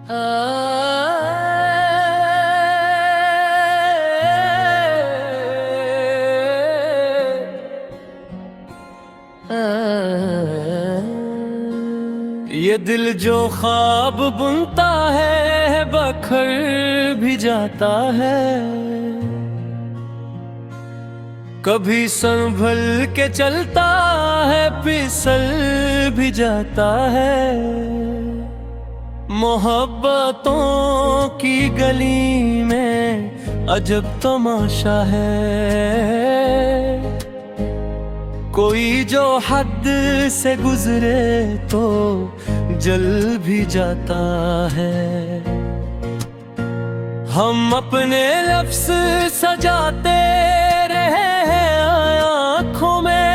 ये दिल जो ख्वाब बुनता है बखर भी जाता है, कभी संभल के चलता है फिसल भी जाता है। मोहब्बतों की गली में अजब तमाशा है, कोई जो हद से गुजरे तो जल भी जाता है। हम अपने लफ्ज़ सजाते रहे हैं आँखों में,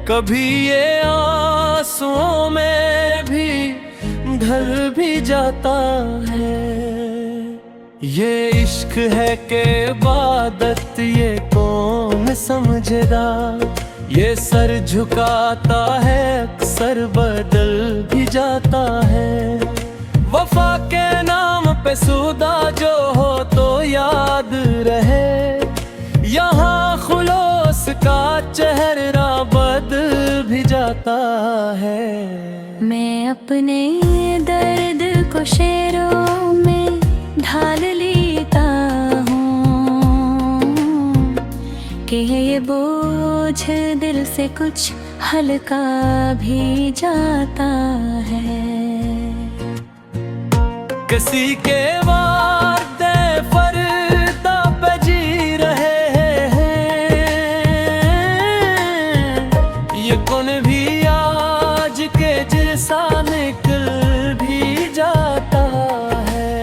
कभी ये आंसुओं में भी ढल भी जाता है। ये इश्क है के इबादत ये कौन समझेगा, ये सर झुकाता है अक्सर बदल भी जाता है। वफा के नाम पे सूदा जो हो तो याद रहे, यहाँ खुलोस का चेहरा बदल भी जाता है। मैं अपने दर्द को शेरों में ढाल लेता हूँ कि ये बोझ दिल से कुछ हल्का भी जाता है। किसी के वादे फरदा पे जी रहे हैं, ये कौन भी आज के जैसा निकल भी जाता है।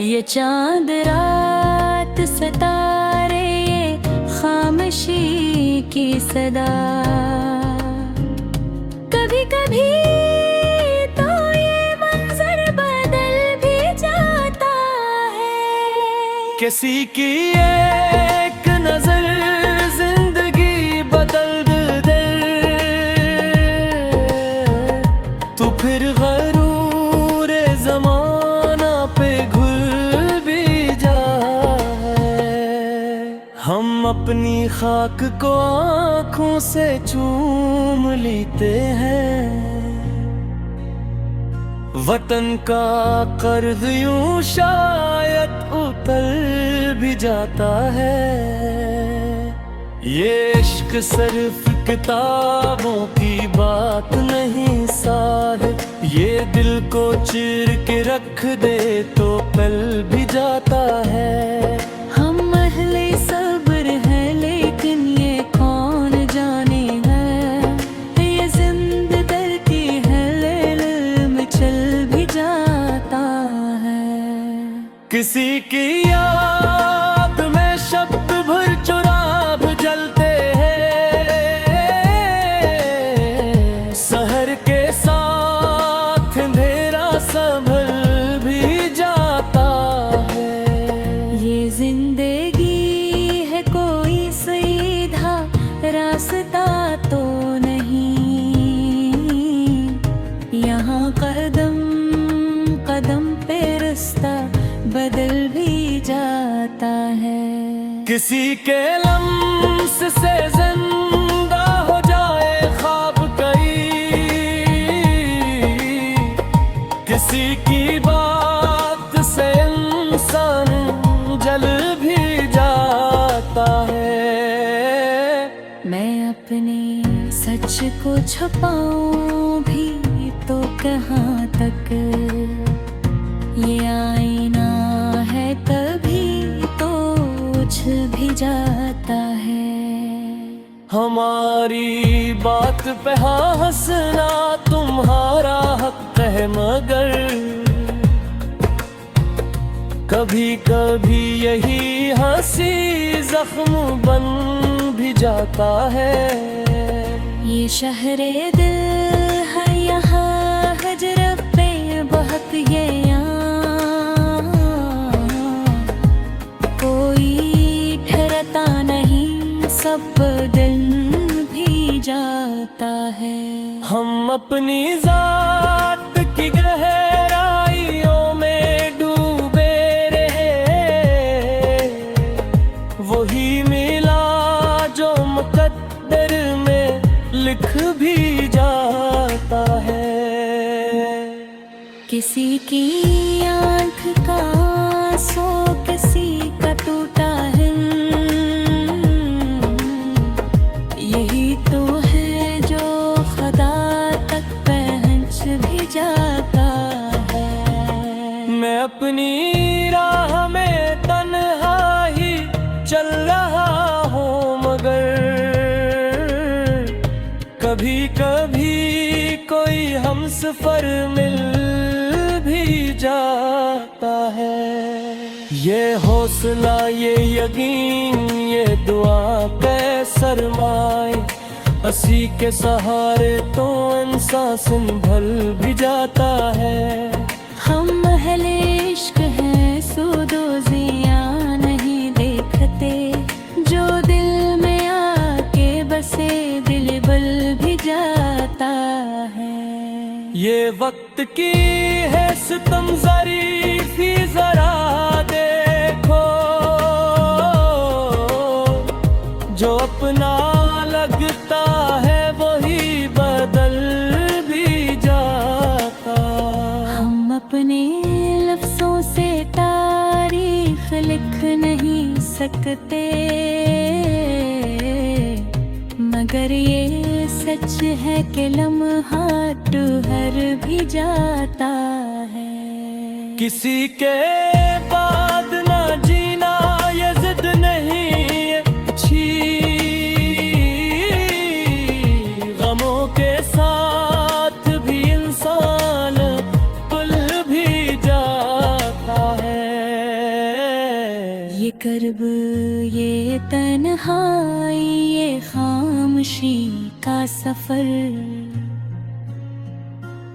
ये चांद रात सितारे ये खामोशी की सदा, कभी कभी तो ये मंजर बदल भी जाता है। किसी की एक नजर जिंदगी बदल दे तो फिर गरूर ज़माना पे घुल भी जाए। हम अपनी खाक को आँखों से चूम लेते हैं, वतन का कर्ज यूं शायद उतर भी जाता है। ये इश्क सिर्फ किताबों की बात नहीं साहिब, ये दिल को चीर के रख दे तो पल भी जाता है। हम अहले सब्र हैं लेकिन ये कौन जाने है, ये जिंद डरती है ले में चल भी जाता है। किसी की याद में शब्द भर चुराग जलते हैं, सहर के साथ अंधेरा संभल भी जाता है। ये जिंदगी है कोई सीधा रास्ता तो नहीं, यहाँ कदम कदम पे रास्ता बदल भी जाता है। किसी के लम्स से जिंदा हो जाए ख्वाब कई, किसी की बात से इंसान जल भी जाता है। मैं अपने सच को छुपाऊं भी तो कहाँ तक, ये आईना है तभी तो उछल भी जाता है। हमारी बात पे हंसना तुम्हारा हक है, मगर कभी कभी यही हंसी जख्म बन भी जाता है। ये शहरे दिल है यहाँ हजरत पे बहुत ये कोई ठहरता नहीं, सब बदल भी जाता आता है। हम अपनी जात की गहराइयों में डूबे रहे, वही मिला जो मुकद्दर में लिख भी जाता है। किसी की आँख का आंसू, किसी का टूटा है, यही तो है जो खुदा तक पहुँच भी जाता है। मैं अपनी राह में तन्हा ही चल रहा हूँ, मगर कभी कभी कोई हमसफर मिल भी जाता है। ये हौसला, ये यकीन, ये दुआ के सरमाए, असी के सहारे तो इंसान संभल भी जाता है। हम अहले इश्क हैं, सूदोज़ियाँ नहीं देखते, जो दिल में आके बसे दिल बल भी जाता है। ये वक्त की है सितम ज़रीफ़ी ज़रा देखो, जो अपना लगता है वही बदल भी जाता। हम अपने लफ्ज़ों से तारीख लिख नहीं सकते, मगर ये सच है कि लम्हा ठहर भी जाता है। किसी के बाद ना जीना ये जिद नहीं है अच्छी, गमों के साथ भी इंसान भूल भी जाता है। ये कर्ब, ये तन्हाई, ये खामोशी का सफर,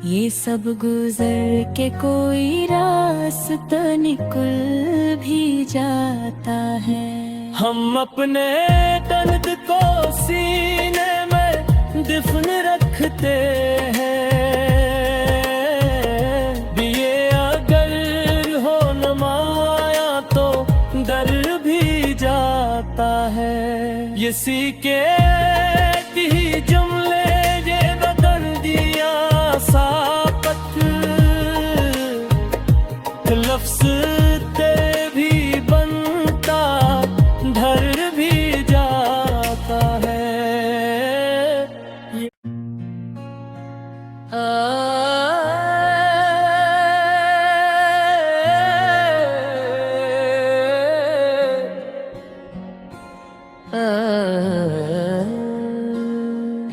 ये सब गुजर के कोई रास्ता निकल भी जाता है। हम अपने दर्द को सीने में दफन रखते हैं, दिए अगर हो नमाया तो डर भी जाता है। ये सीखे ही जुमले ये बदल दिया सापत, लफ्ज़ ते भी बनता ढर भी जाता है।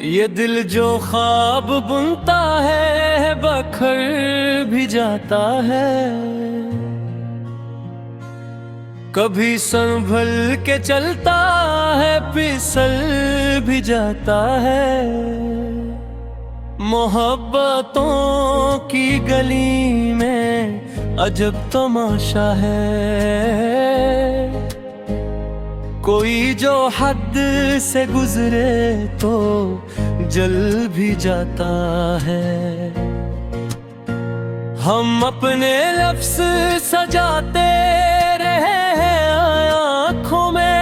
ये दिल जो ख्वाब बुनता है बखर भी जाता है, कभी संभल के चलता है फिसल भी जाता है। मोहब्बतों की गली में अजब तमाशा है, कोई जो हद से गुजरे तो जल भी जाता है। हम अपने लफ्ज़ सजाते रहे हैं आँखों में,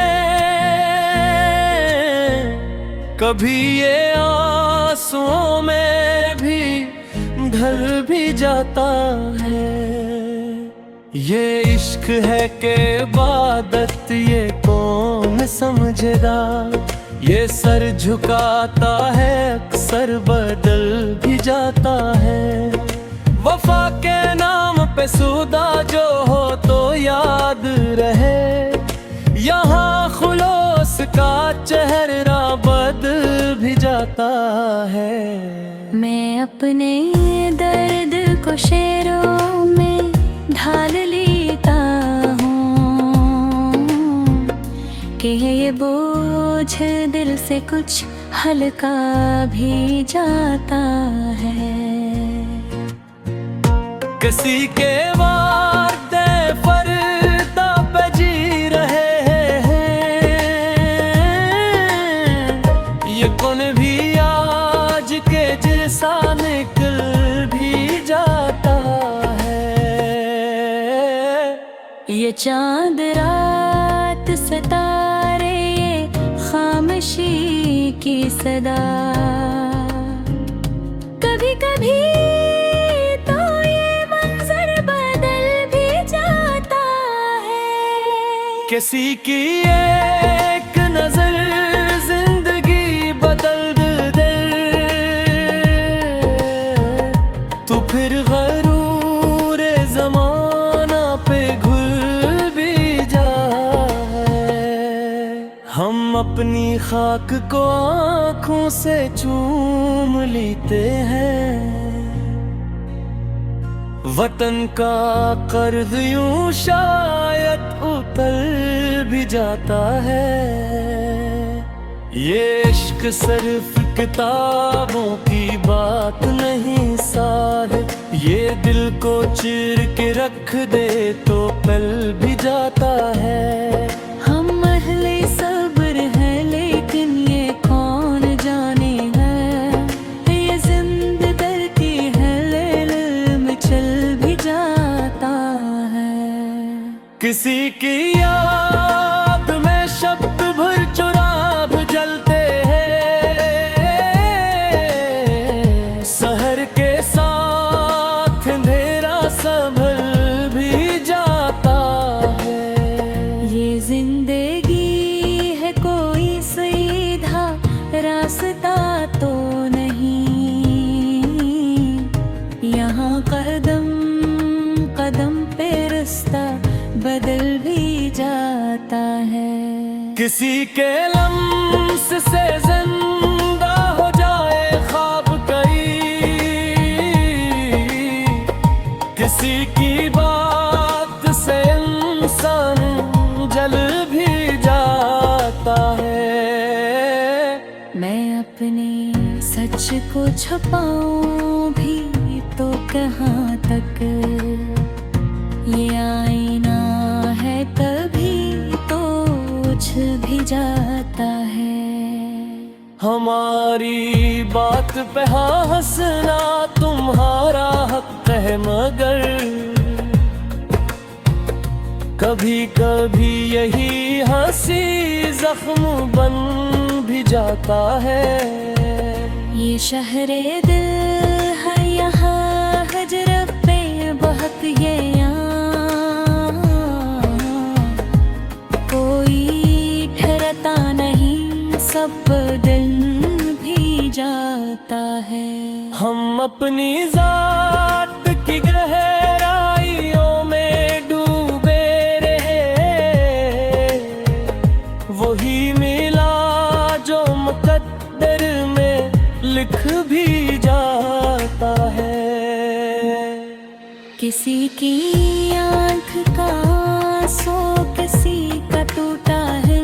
कभी ये आंसुओं में भी ढल भी जाता है। ये इश्क है के इबादत ये कौन समझेगा, ये सर झुकाता है अक्सर बदल भी जाता है। वफा के नाम पे सूदा जो हो तो याद रहे, यहाँ खुलोस का चेहरा बदल भी जाता है। मैं अपने दर्द को शेरों में ढाल लेता हूँ कि ये बोझ दिल से कुछ हल्का भी जाता है। किसी के वादे फरदा पे जी रहे हैं, ये कौन भी याद चांद रात सितारे ये खामोशी की सदा, कभी कभी तो ये मंजर बदल भी जाता है। किसी की एक नजर जिंदगी बदल दे तो फिर गरूर ज़माना पे घुल भी जाए। हम अपनी खाक को आँखों से चूम लेते हैं, वतन का कर्ज यूं शायद उतर भी जाता है। ये इश्क सिर्फ किताबों की बात नहीं साहिब, ये दिल को चीर के रख दे तो पल भी जाता है। हम अहले सब्र है लेकिन ये कौन जाने है, ये जिंद डरती है लैल में चल भी जाता है। किसी की याद में शब्द भर चुराग जलते हैं, सहर के साथ अंधेरा संभल भी जाता है। ये जिंदगी है कोई सीधा रास्ता तो नहीं, यहाँ कदम कदम पे रास्ता बदल भी जाता है। किसी के लम्स से जिंदा हो जाए ख्वाब कई, किसी की बात से इंसान जल भी जाता है। मैं अपने सच को छुपाऊं भी तो कहाँ तक, ये आईना है कभी तो उछल भी जाता है। हमारी बात पे हंसना तुम्हारा हक है, मगर कभी कभी यही हंसी जख्म बन भी जाता है। ये शहरे दिल है यहाँ हजरत पे बहुत ये कोई ठहरता नहीं, सब बदल भी जाता है। हम अपनी जात की गहराइयों में डूबे रहे, वही मिला जो मुकद्दर में लिख भी जाता है। किसी की आँख का आंसू किसी का टूटा है,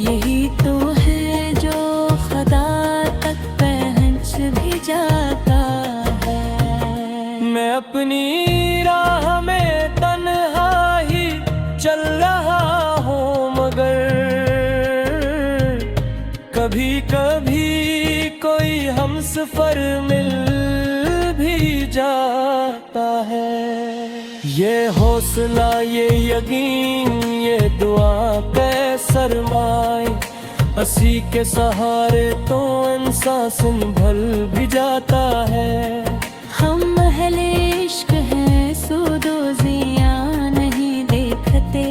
यही तो है जो खुदा तक पहुँच भी जाता है। मैं अपनी राह में तन्हा ही चल रहा हूँ, मगर कभी कभी कोई हमसफर मिल भी जाता है। ये हौसला, ये यकीन, ये दुआ के सरमाए, हंसी के सहारे तो इंसान संभल भी जाता है। हम अहले इश्क हैं सूदो ज़िया नहीं देखते,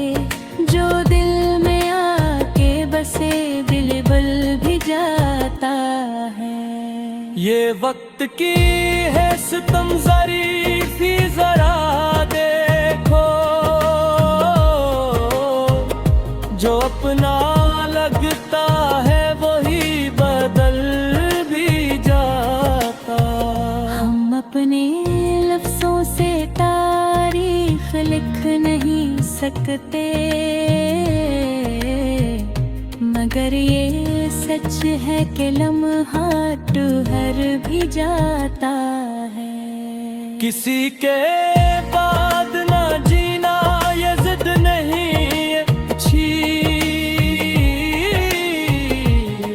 जो दिल में आके बसे दिल बल भी जाता है। ये वक्त की है सितम ज़रीफ़ी जरा देखो, जो अपना लगता है वही बदल भी जाता। हम अपने लफ्ज़ों से तारीख लिख नहीं सकते, मगर ये सच है कि लम्हा ठहर भी जाता है। किसी के बाद ना जीना ये जिद नहीं अच्छी,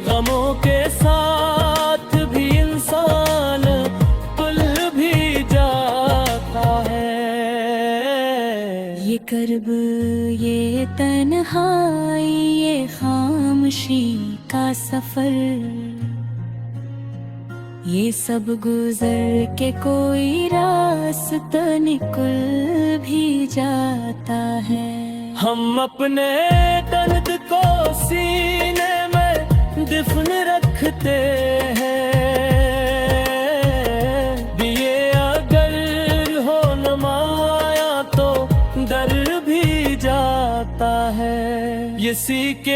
गमों के साथ भी इंसान तुल भी जाता है। कर्ब, ये तन्हाई, ये खामोशी का सफर, ये सब गुजर के कोई रास्ता निकल भी जाता है। हम अपने दर्द को सीने में दफन रखते हैं, दिए अगर हो नमाया तो डर भी जाता है। ये सीके